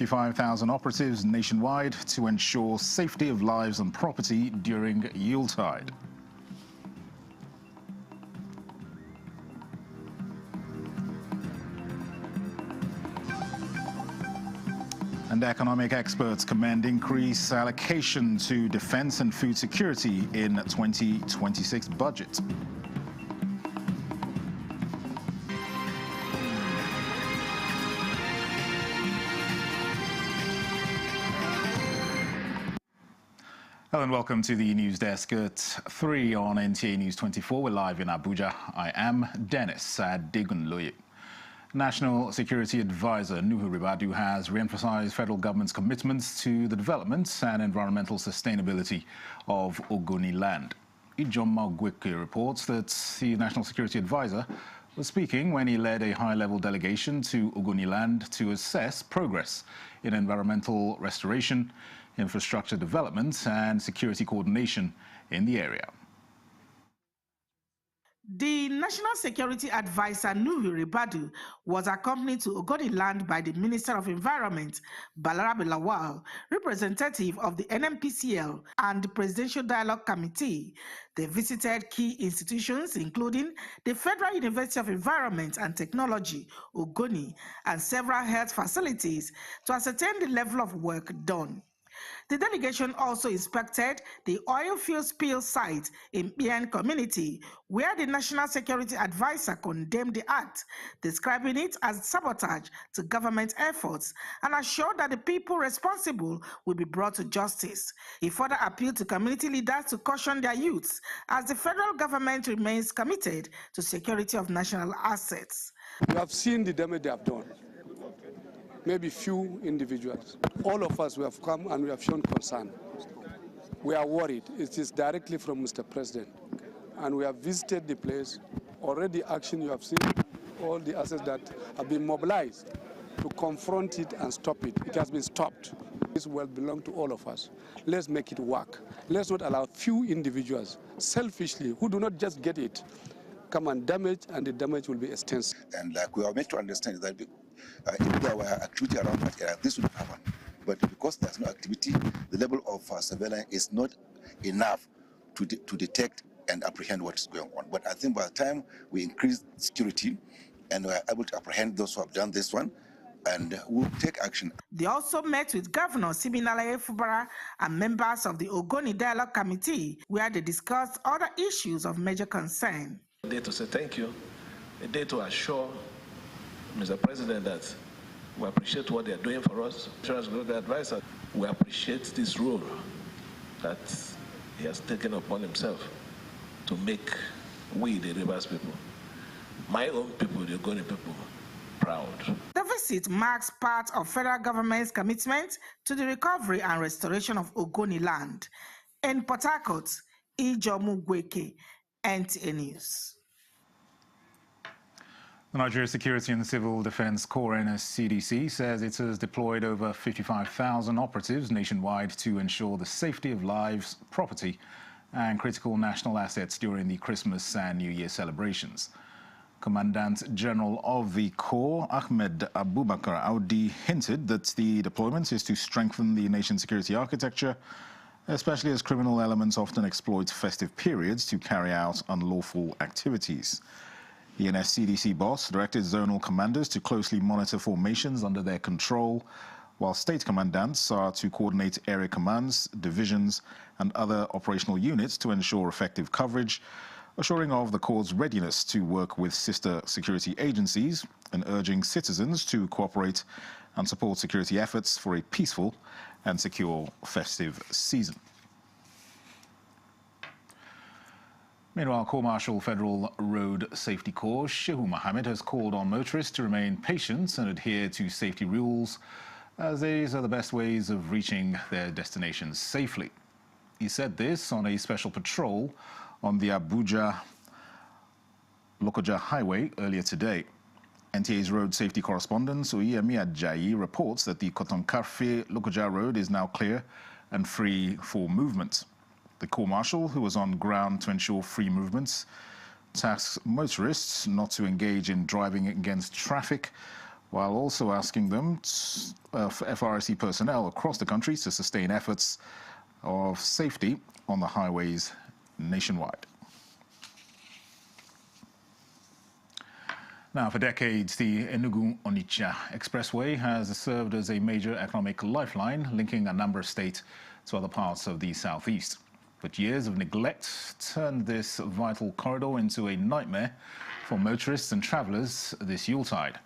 55,000 operatives nationwide to ensure safety of lives and property during Yuletide. And economic experts commend increased allocation to defense and food security in 2026 budget. Hello and welcome to the news desk at 3 on NTA News 24. We're live in Abuja. I am Dennis Adegunloye. National Security Advisor Nuhu Ribadu has re-emphasized federal government's commitments to the development and environmental sustainability of Ogoni land. Ijoma Ogweke reports that the National Security Advisor was speaking when he led a high-level delegation to Ogoni land to assess progress in environmental restoration, infrastructure development and security coordination in the area. The National Security Advisor Nuhu Ribadu was accompanied to Ogoni land by the Minister of Environment, Balarabe Lawal, representative of the NMPCL and the Presidential Dialogue Committee. They visited key institutions including the Federal University of Environment and Technology, Ogoni, and several health facilities to ascertain the level of work done. The delegation also inspected the oil field spill site in Bien community, where the National Security Advisor condemned the act, describing it as sabotage to government efforts, and assured that the people responsible will be brought to justice. He further appealed to community leaders to caution their youths, as the federal government remains committed to security of national assets. We have seen the damage they have done. Maybe few individuals. All of us, we have come and we have shown concern. We are worried. It is directly from Mr. President. And we have visited the place. Already action, you have seen all the assets that have been mobilized to confront it and stop it. It has been stopped. This will belong to all of us. Let's make it work. Let's not allow few individuals, selfishly, who do not just get it, come and damage, and the damage will be extensive. And like we are meant to understand that if there were activity around that area, this would happen. But because there's no activity, the level of surveillance is not enough to detect and apprehend what's going on. But I think by the time we increase security and we are able to apprehend those who have done this one, and we'll take action. They also met with Governor Siminalayi Fubara and members of the Ogoni Dialogue Committee, where they discussed other issues of major concern. A day to say thank you, a day to assure Mr. President that we appreciate what they are doing for us. As Security Advisor, we appreciate this role that he has taken upon himself to make we, the Rivers people, my own people, the Ogoni people, proud. The visit marks part of federal government's commitment to the recovery and restoration of Ogoni land. In Port Harcourt, Ijoma Ogweke, NTA News. The Nigeria Security and Civil Defense Corps NSCDC says it has deployed over 55,000 operatives nationwide to ensure the safety of lives, property and critical national assets during the Christmas and New Year celebrations. Commandant General of the Corps, Ahmed Abubakar Audi, hinted that the deployment is to strengthen the nation's security architecture, especially as criminal elements often exploit festive periods to carry out unlawful activities. The NSCDC boss directed zonal commanders to closely monitor formations under their control, while state commandants are to coordinate area commands, divisions, and other operational units to ensure effective coverage, assuring of the Corps' readiness to work with sister security agencies and urging citizens to cooperate and support security efforts for a peaceful and secure festive season. Meanwhile, Corps Marshal Federal Road Safety Corps Shehu Mohammed has called on motorists to remain patient and adhere to safety rules, as these are the best ways of reaching their destinations safely. He said this on a special patrol on the Abuja-Lokoja Highway earlier today. NTA's road safety correspondent Oyemi Ajayi reports that the Kotonkarfe-Lokoja road is now clear and free for movement. The Corps Marshal, who was on ground to ensure free movements, tasks motorists not to engage in driving against traffic while also asking them, FRSC personnel across the country, to sustain efforts of safety on the highways nationwide. Now, for decades, the Enugu-Onitsha Expressway has served as a major economic lifeline, linking Anambra State to other parts of the southeast. But years of neglect turned this vital corridor into a nightmare for motorists and travellers this Yuletide.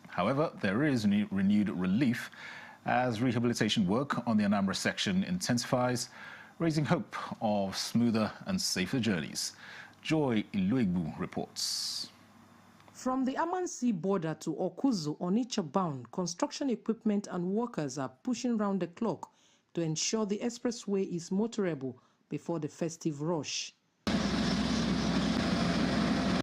However, there is renewed relief as rehabilitation work on the Anambra section intensifies, raising hope of smoother and safer journeys. Joy Iluegbu reports. From the Amansi border to Okuzu, Onitsha bound, construction equipment and workers are pushing round the clock to ensure the expressway is motorable before the festive rush.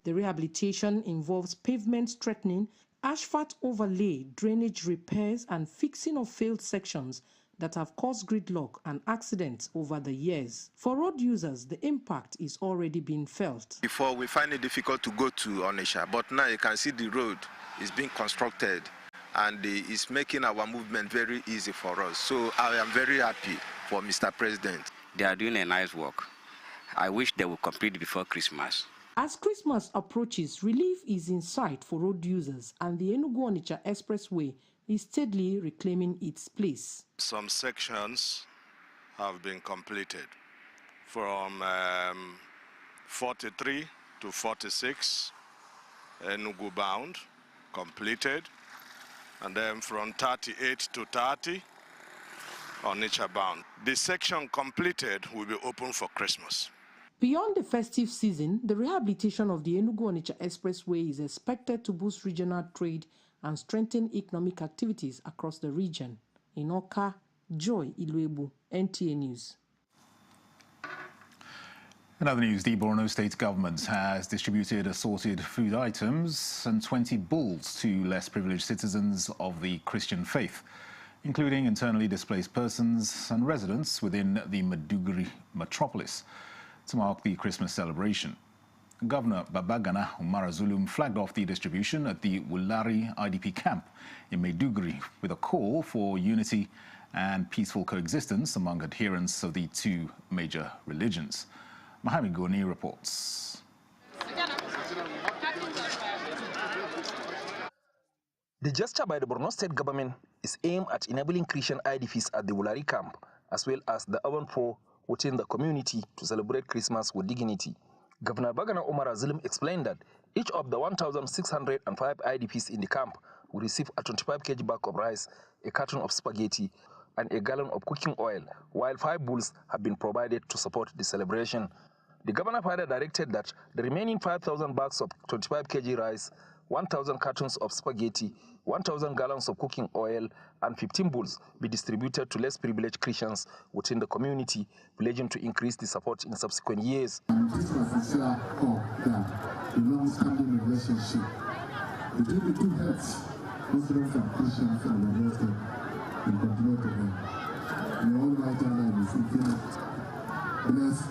The rehabilitation involves pavement straightening, asphalt overlay, drainage repairs, and fixing of failed sections that have caused gridlock and accidents over the years. For road users, the impact is already being felt. Before, we find it difficult to go to Onitsha, but now you can see the road is being constructed and it's making our movement very easy for us. So I am very happy for Mr. President. They are doing a nice work. I wish they would complete before Christmas. As Christmas approaches, relief is in sight for road users, and the Enugu-Onitsha Expressway is steadily reclaiming its place. Some sections have been completed from 43 to 46, Enugu bound, completed, and then from 38 to 30, Onitsha bound. The section completed will be open for Christmas. Beyond the festive season, the rehabilitation of the Enugu-Onitsha Expressway is expected to boost regional trade and strengthen economic activities across the region. In Oka, Joy Iluegbu, NTA News. In other news, the Borno State government has distributed assorted food items and 20 bulls to less privileged citizens of the Christian faith, including internally displaced persons and residents within the Maiduguri metropolis, to mark the Christmas celebration. Governor Babagana Umara Zulum flagged off the distribution at the Wulari IDP camp in Maiduguri with a call for unity and peaceful coexistence among adherents of the two major religions. Mohamed Goni reports. The gesture by the Borno State government is aimed at enabling Christian IDPs at the Wulari camp, as well as the urban poor within the community, to celebrate Christmas with dignity. Governor Babagana Umara Zulum explained that each of the 1,605 IDPs in the camp will receive a 25 kg bag of rice, a carton of spaghetti, and a gallon of cooking oil, while 5 bulls have been provided to support the celebration. The governor further directed that the remaining 5,000 bags of 25 kg rice, 1,000 cartons of spaghetti, 1,000 gallons of cooking oil, and 15 bulls be distributed to less privileged Christians within the community, pledging to increase the support in subsequent years. And this was a sincere hope that the long-standing relationship between the two heads, Muslims and Christians, and the rest will continue to be. May Almighty Allah is infinite. Bless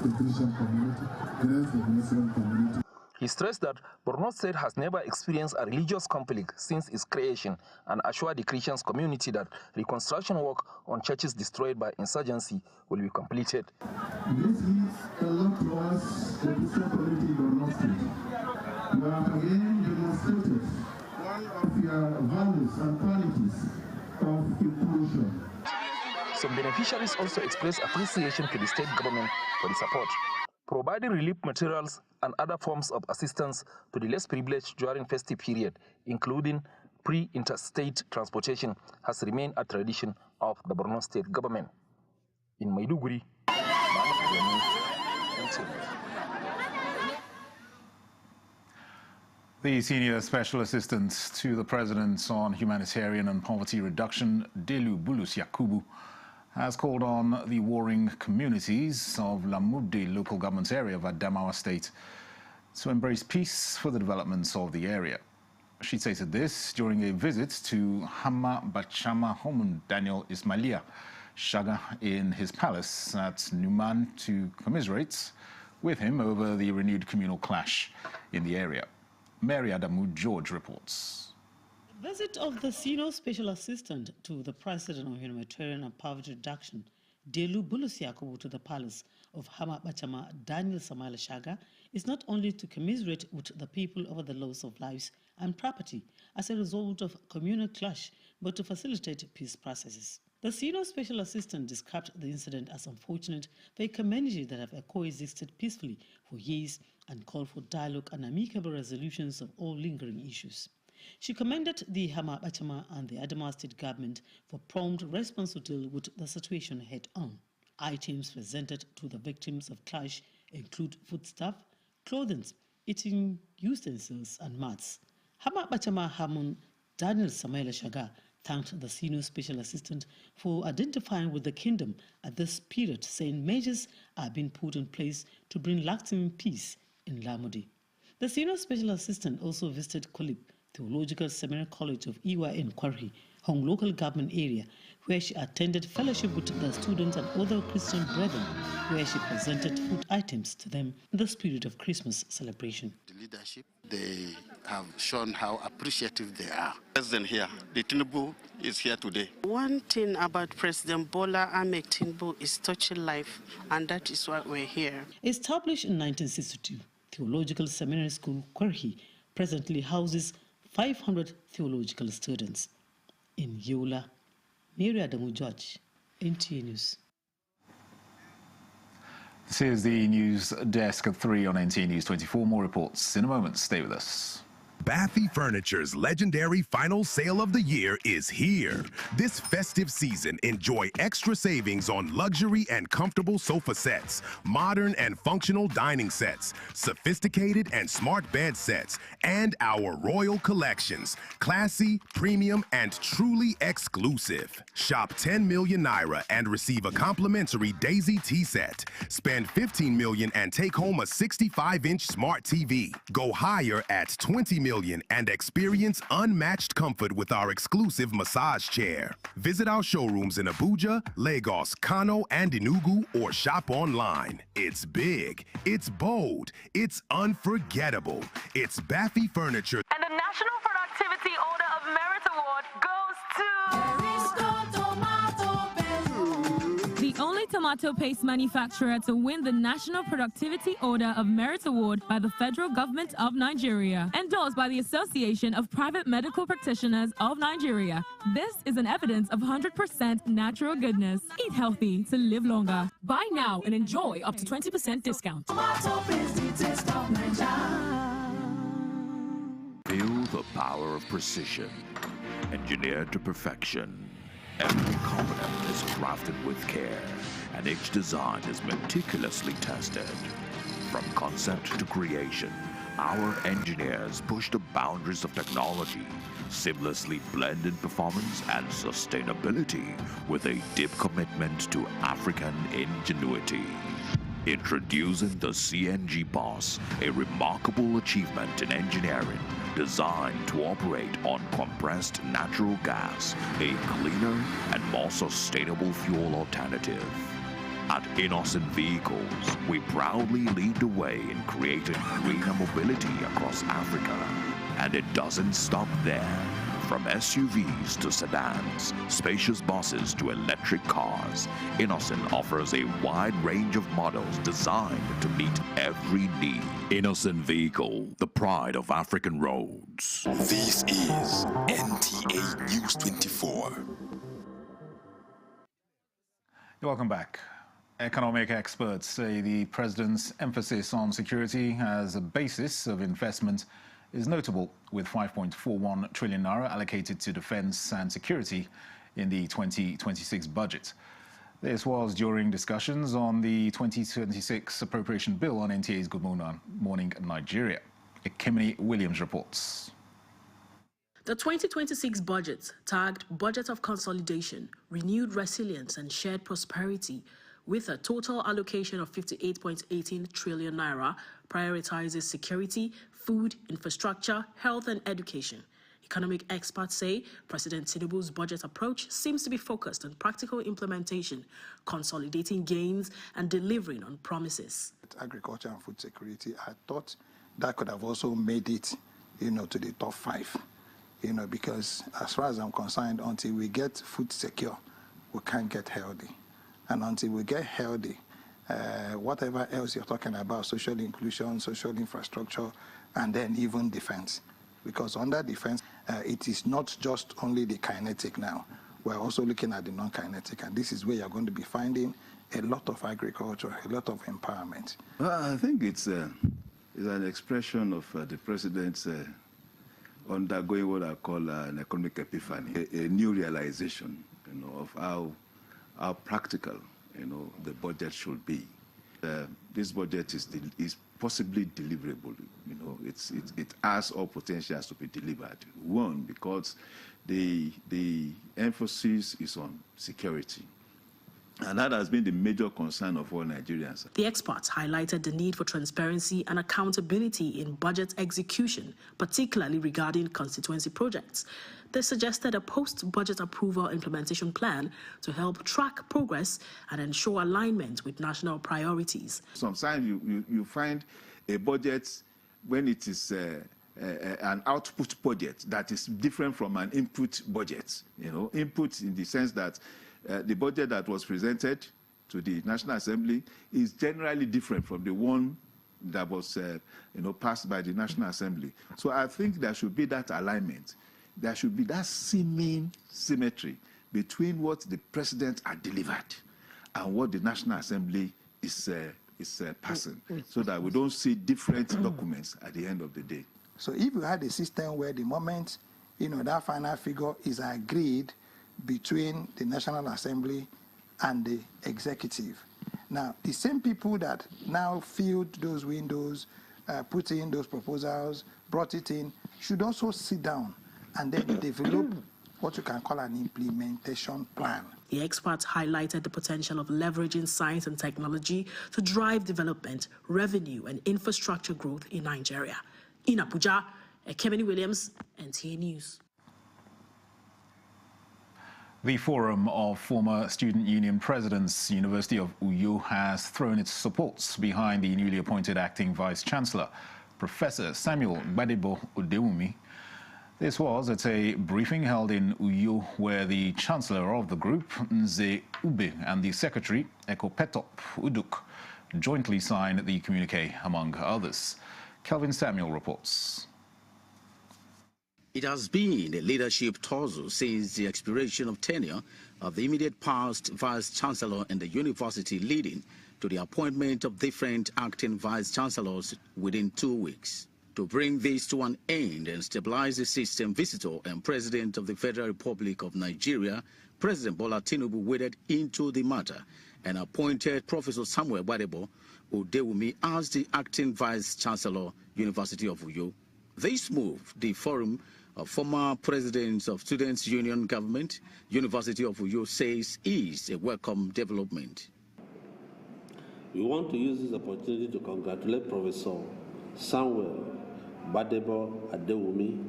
the Christian community, bless the Muslim community. He stressed that Borno State has never experienced a religious conflict since its creation, and assured the Christian community that reconstruction work on churches destroyed by insurgency will be completed. This means a lot to us, the Christian community in Borno State. You have again demonstrated one of your values and qualities of inclusion. Some beneficiaries also expressed appreciation to the state government for the support. Providing relief materials and other forms of assistance to the less privileged during festive period, including pre-interstate transportation, has remained a tradition of the Borno State government. In Maiduguri, the Senior Special Assistant to the President on Humanitarian and Poverty Reduction, Delu Bulus Yakubu, has called on the warring communities of Lamurde local government area of Adamawa State to embrace peace for the development of the area. She stated this during a visit to Hama Bachama Homun Daniel Ismailia Shaga in his palace at Numan to commiserate with him over the renewed communal clash in the area. Mary Adamu George reports. Visit of the Senior Special Assistant to the President of Humanitarian and Poverty Reduction, Delu Bulus Yakubu, to the palace of Hama Bachama Daniel Samaila Shaga is not only to commiserate with the people over the loss of lives and property as a result of communal clash, but to facilitate peace processes. The Senior Special Assistant described the incident as unfortunate for a community that have coexisted peacefully for years and called for dialogue and amicable resolutions of all lingering issues. She commended the Hama Bachama and the Adamawa State government for prompt response to deal with the situation head-on. Items presented to the victims of clash include foodstuff, clothing, eating utensils, and mats. Hama Bachama Hamun Daniel Samaila Shaga thanked the Senior Special Assistant for identifying with the kingdom at this period, saying measures are being put in place to bring lasting peace in Lamudi. The Senior Special Assistant also visited Kolib Theological Seminary College of Iwa in Kwarhi, Hong local government area, where she attended fellowship with the students and other Christian brethren, where she presented food items to them in the spirit of Christmas celebration. The leadership, they have shown how appreciative they are. President here, the Tinubu is here today. One thing about President Bola Ahmed Tinubu is touching life, and that is why we're here. Established in 1962, Theological Seminary School, Kwarhi, presently houses 500 theological students. In Yola, Mary Adamu George, NTA News. This is the news desk at 3 on NTA News 24. More reports in a moment. Stay with us. Baffy Furniture's legendary final sale of the year is here. This festive season, enjoy extra savings on luxury and comfortable sofa sets, modern and functional dining sets, sophisticated and smart bed sets, and our royal collections, classy, premium, and truly exclusive. Shop 10 million Naira and receive a complimentary Daisy tea set. Spend 15 million and take home a 65-inch smart TV. Go higher at 20 million and experience unmatched comfort with our exclusive massage chair. Visit our showrooms in Abuja, Lagos, Kano, and Enugu, or shop online. It's big, it's bold, it's unforgettable. It's Baffy Furniture. And the National Productivity Order of Merit Award goes to... The only tomato paste manufacturer to win the National Productivity Order of Merit Award by the Federal Government of Nigeria, endorsed by the Association of Private Medical Practitioners of Nigeria. This is an evidence of 100% natural goodness. Eat healthy to live longer. Buy now and enjoy up to 20% discount. Feel the power of precision, engineered to perfection. Every component is crafted with care, and each design is meticulously tested. From concept to creation, our engineers push the boundaries of technology, seamlessly blending performance and sustainability with a deep commitment to African ingenuity. Introducing the CNG Boss, a remarkable achievement in engineering designed to operate on compressed natural gas, a cleaner and more sustainable fuel alternative. At Innocent Vehicles, we proudly lead the way in creating greener mobility across Africa. And it doesn't stop there. From SUVs to sedans, spacious buses to electric cars, Innocent offers a wide range of models designed to meet every need. Innocent Vehicle, the pride of African roads. This is NTA News 24. Welcome back. Economic experts say the president's emphasis on security as a basis of investment is notable, with 5.41 trillion naira allocated to defense and security in the 2026 budget. This was during discussions on the 2026 appropriation bill on NTA's Good Morning Nigeria. Kimini Williams reports. The 2026 budget, tagged Budget of Consolidation, Renewed Resilience and Shared Prosperity, with a total allocation of 58.18 trillion naira, prioritizes security, food, infrastructure, health, and education. Economic experts say President Tinubu's budget approach seems to be focused on practical implementation, consolidating gains, and delivering on promises. Agriculture and food security, I thought that could have also made it, to the top 5. because as far as I'm concerned, until we get food secure, we can't get healthy. And until we get healthy, whatever else you're talking about, social inclusion, social infrastructure, and then even defense. Because under defense, it is not just only the kinetic now. We're also looking at the non-kinetic, and this is where you're going to be finding a lot of agriculture, a lot of empowerment. Well, I think it's an expression of the president's undergoing what I call an economic epiphany, a new realization, of how practical, the budget should be. This budget is possibly deliverable. It has all potentials to be delivered. One, because the emphasis is on security. And that has been the major concern of all Nigerians. The experts highlighted the need for transparency and accountability in budget execution, particularly regarding constituency projects. They suggested a post-budget approval implementation plan to help track progress and ensure alignment with national priorities. Sometimes you find a budget when it is an output budget that is different from an input budget. Input in the sense that the budget that was presented to the National Assembly is generally different from the one that was passed by the National Assembly. So I think there should be that alignment. There should be that seeming symmetry between what the president had delivered and what the National Assembly is passing, so that we don't see different documents at the end of the day. So if you had a system where the moment that final figure is agreed between the National Assembly and the executive. Now, the same people that now filled those windows, put in those proposals, brought it in, should also sit down and then develop what you can call an implementation plan. The experts highlighted the potential of leveraging science and technology to drive development, revenue, and infrastructure growth in Nigeria. In Abuja, Kemini Williams, NTA News. The Forum of Former Student Union Presidents, University of Uyo, has thrown its supports behind the newly appointed acting Vice-Chancellor, Professor Samuel Gbadebo Udewumi. This was at a briefing held in Uyo, where the Chancellor of the group, Nze Ube, and the Secretary, Ekopetop Uduk, jointly signed the communique, among others. Kelvin Samuel reports. It has been a leadership tussle since the expiration of tenure of the immediate past Vice-Chancellor in the university, leading to the appointment of different acting Vice-Chancellors within 2 weeks. To bring this to an end and stabilize the system, visitor and President of the Federal Republic of Nigeria, President Bola Tinubu, waded into the matter and appointed Professor Samuel Gbadebo Udewumi as the acting Vice-Chancellor, University of Uyo. This move, the Forum of Former Presidents of Students' Union Government, University of Uyo, says is a welcome development. We want to use this opportunity to congratulate Professor Samuel Gbadebo Udewumi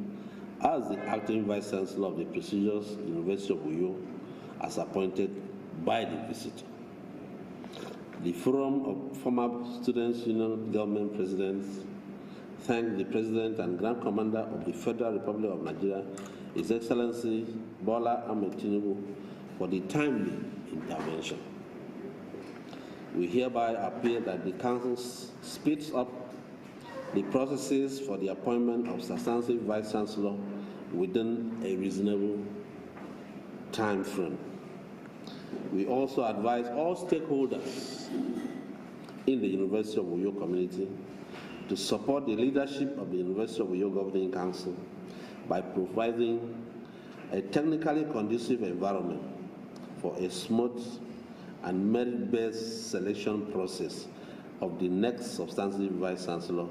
as the acting Vice-Chancellor of the prestigious University of Uyo, as appointed by the visitor. The Forum of Former Students' Union Government Presidents thank the President and Grand Commander of the Federal Republic of Nigeria, His Excellency Bola Ahmed Tinubu, for the timely intervention. We hereby appeal that the Council speeds up the processes for the appointment of substantive Vice-Chancellor within a reasonable time frame. We also advise all stakeholders in the University of Uyo community to support the leadership of the University of Uyo Governing Council by providing a technically conducive environment for a smooth and merit-based selection process of the next substantive Vice-Chancellor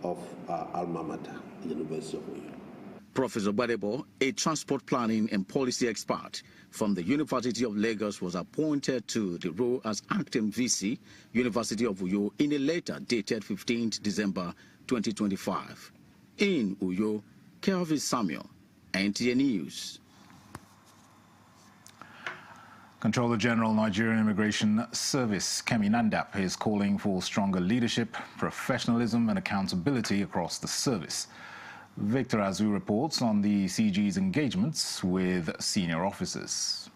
of our alma mater, the University of Uyo. Professor Gbadebo, a transport planning and policy expert from the University of Lagos, was appointed to the role as acting VC, University of Uyo, in a letter dated 15th December 2025. In Uyo, Kelvin Samuel, NTA News. Controller General Nigerian Immigration Service, Kemi Nandap, is calling for stronger leadership, professionalism and accountability across the service. Victor Azu reports on the CG's engagements with senior officers.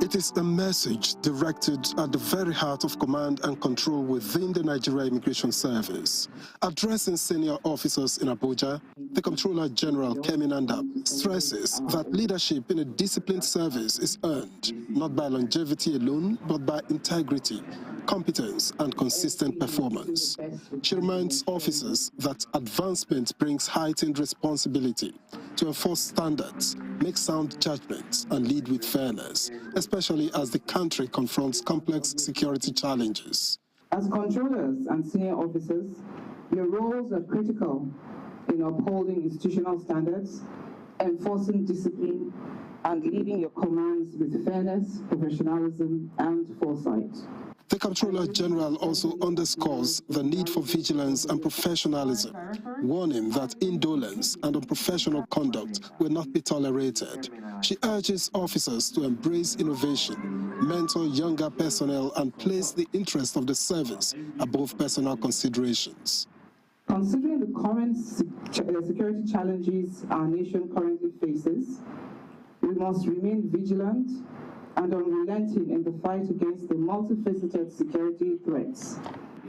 It is a message directed at the very heart of command and control within the Nigeria Immigration Service. Addressing senior officers in Abuja, the Comptroller General Kemi Nandab stresses that leadership in a disciplined service is earned not by longevity alone, but by integrity, competence, and consistent performance. She reminds officers that advancement brings heightened responsibility to enforce standards, make sound judgments, and lead with fairness, especially as the country confronts complex security challenges. As controllers and senior officers, your roles are critical in upholding institutional standards, enforcing discipline, and leading your commands with fairness, professionalism, and foresight. The Comptroller General also underscores the need for vigilance and professionalism, warning that indolence and unprofessional conduct will not be tolerated. She urges officers to embrace innovation, mentor younger personnel, and place the interest of the service above personal considerations. Considering the current security challenges our nation currently faces, we must remain vigilant and unrelenting in the fight against the multifaceted security threats.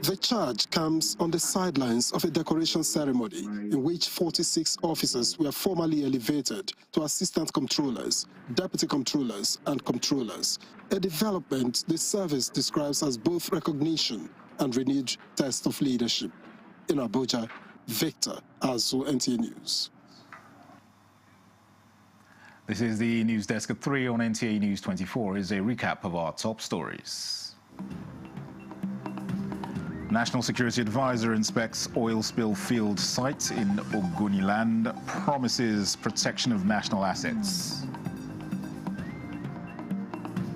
The charge comes on the sidelines of a decoration ceremony in which 46 officers were formally elevated to assistant controllers, deputy controllers, and controllers, a development the service describes as both recognition and renewed test of leadership. In Abuja, Victor Azu, NTA News. This is the news desk at 3 on NTA News 24. Is a recap of our top stories. National Security Advisor inspects oil spill field site in Ogoniland, promises protection of national assets.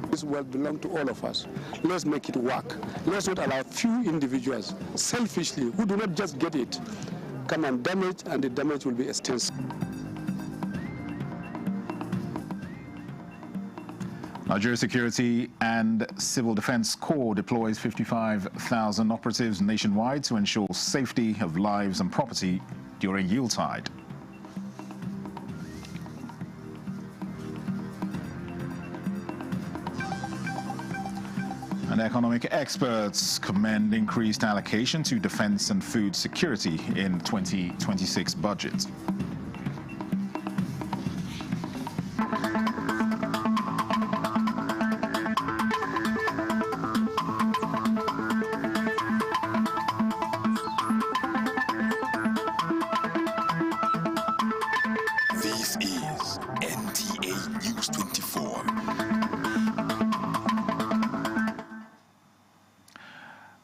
This will belong to all of us. Let's make it work. Let's not allow few individuals, selfishly, who do not just get it, come and damage, and the damage will be extensive. Nigeria Security and Civil Defense Corps deploys 55,000 operatives nationwide to ensure safety of lives and property during Yuletide. And economic experts commend increased allocation to defense and food security in 2026 budget. This is NTA News 24.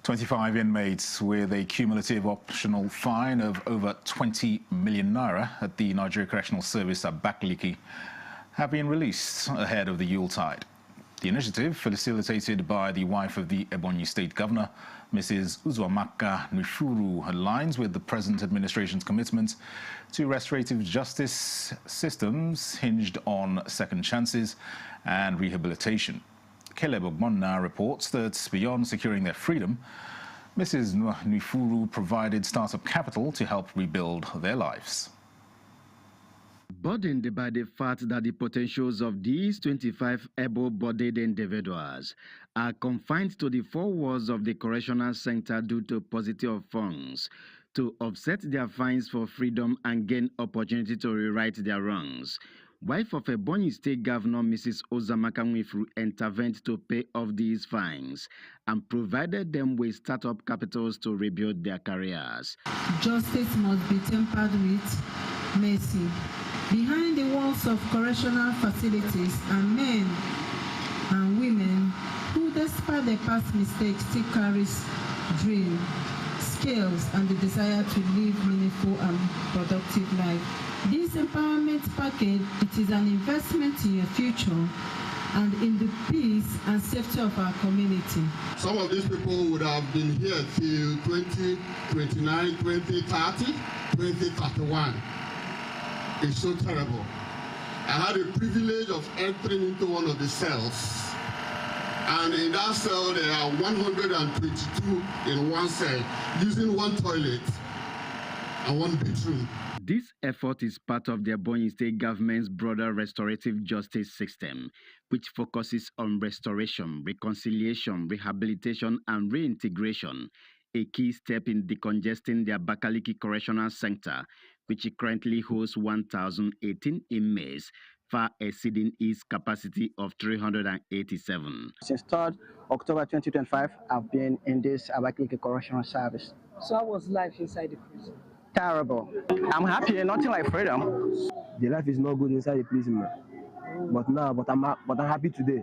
25 inmates with a cumulative optional fine of over 20 million naira at the Nigeria Correctional Service at Abakaliki have been released ahead of the Yuletide. The initiative, facilitated by the wife of the Ebonyi State Governor, Mrs. Uzwamaka Nwifuru, aligns with the present administration's commitment to restorative justice systems hinged on second chances and rehabilitation. Caleb Ogbonna reports that beyond securing their freedom, Mrs. Nwifuru provided startup capital to help rebuild their lives. Burdened by the fact that the potentials of these 25 able-bodied individuals are confined to the four walls of the correctional center due to paucity of funds to offset their fines for freedom and gain opportunity to rewrite their wrongs, wife of Ebonyi State Governor Mrs. Uzwamaka Nwifuru intervened to pay off these fines and provided them with startup capitals to rebuild their careers. Justice must be tempered with mercy. Behind the walls of correctional facilities are men and women who, despite their past mistakes, still carries dream, skills, and the desire to live meaningful and productive life. This empowerment package, it is an investment in your future and in the peace and safety of our community. Some of these people would have been here till 2029, 2030, 2031. It's so terrible. I had a privilege of entering into one of the cells, and in that cell there are 122 in one cell, using one toilet and one bedroom. This effort is part of the Ebonyi State government's broader restorative justice system, which focuses on restoration, reconciliation, rehabilitation, and reintegration, a key step in decongesting the Abakaliki Correctional Center, which currently hosts 1,018 inmates, far exceeding its capacity of 387. Since 3rd October 2025, I've been in this Abakaliki Correctional Service. So how was life inside the prison? Terrible. I'm happy, nothing like freedom. The life is not good inside the prison, man. But I'm happy today.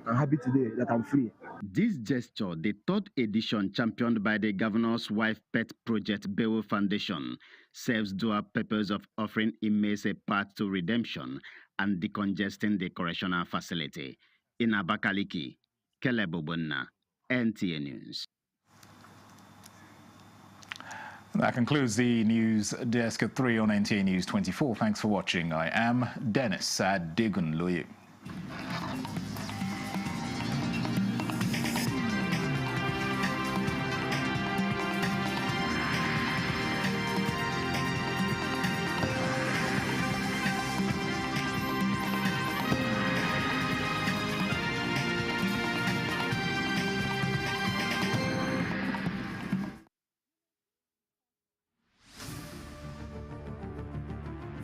I'm happy today that I'm free. This gesture, the 3rd edition championed by the Governor's Wife Pet Project Bewo Foundation, serves dual purpose of offering inmates a path to redemption and decongesting the correctional facility. In Abakaliki, Caleb Obonna, NTA News. That concludes the news desk at 3 on NTA News 24. Thanks for watching. I am Dennis Adigunloye.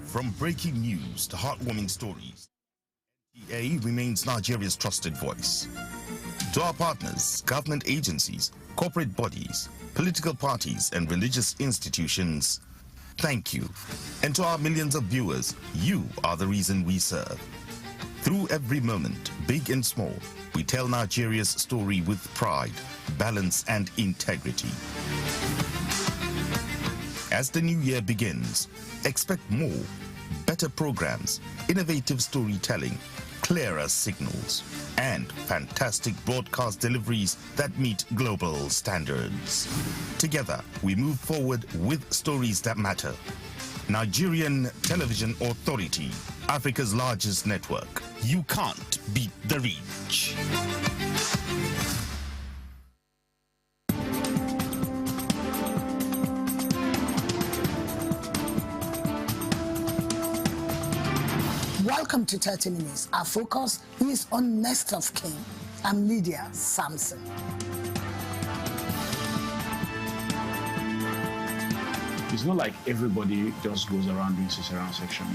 From breaking news to heartwarming stories, NTA remains Nigeria's trusted voice. To our partners, government agencies, corporate bodies, political parties, and religious institutions, thank you. And to our millions of viewers, you are the reason we serve. Through every moment, big and small, we tell Nigeria's story with pride, balance, and integrity. As the new year begins, expect more, better programs, innovative storytelling, clearer signals, and fantastic broadcast deliveries that meet global standards. Together, we move forward with stories that matter. Nigerian Television Authority, Africa's largest network. You can't beat the reach. Welcome to 30 Minutes. Our focus is on next of kin. I'm Lydia Samson. It's not like everybody just goes around doing cesarean section.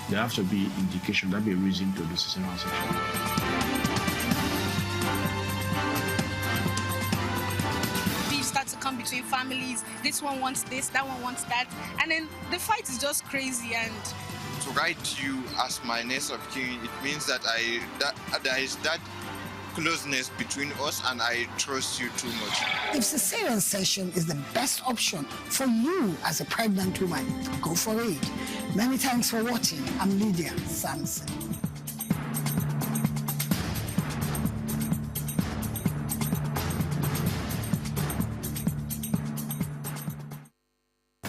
There have to be indication, that be a reason to do cesarean section. Beef start to come between families. This one wants this, that one wants that, and then the fight is just crazy. And to write you as my next of kin, it means that there is that closeness between us, and I trust you too much. If cesarean section is the best option for you as a pregnant woman, go for it. Many thanks for watching. I'm Lydia Samson.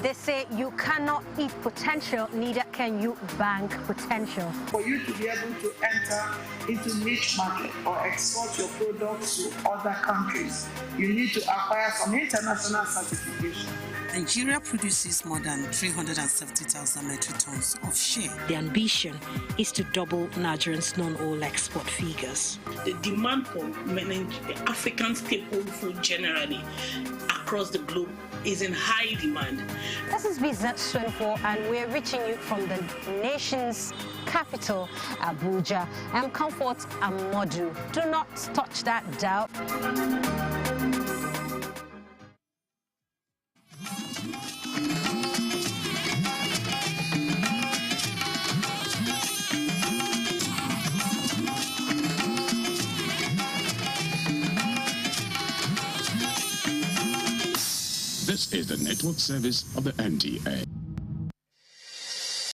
They say you cannot eat potential, neither can you bank potential. For you to be able to enter into niche market or export your products to other countries, you need to acquire some international certification. Nigeria produces more than 370,000 metric tons of shea. The ambition is to double Nigerians' non-oil export figures. The demand for African staple food generally across the globe is in high demand. This is Business 24, and we're reaching you from the nation's capital, Abuja. I'm Comfort Amodu. Do not touch that dial. This is the network service of the NTA.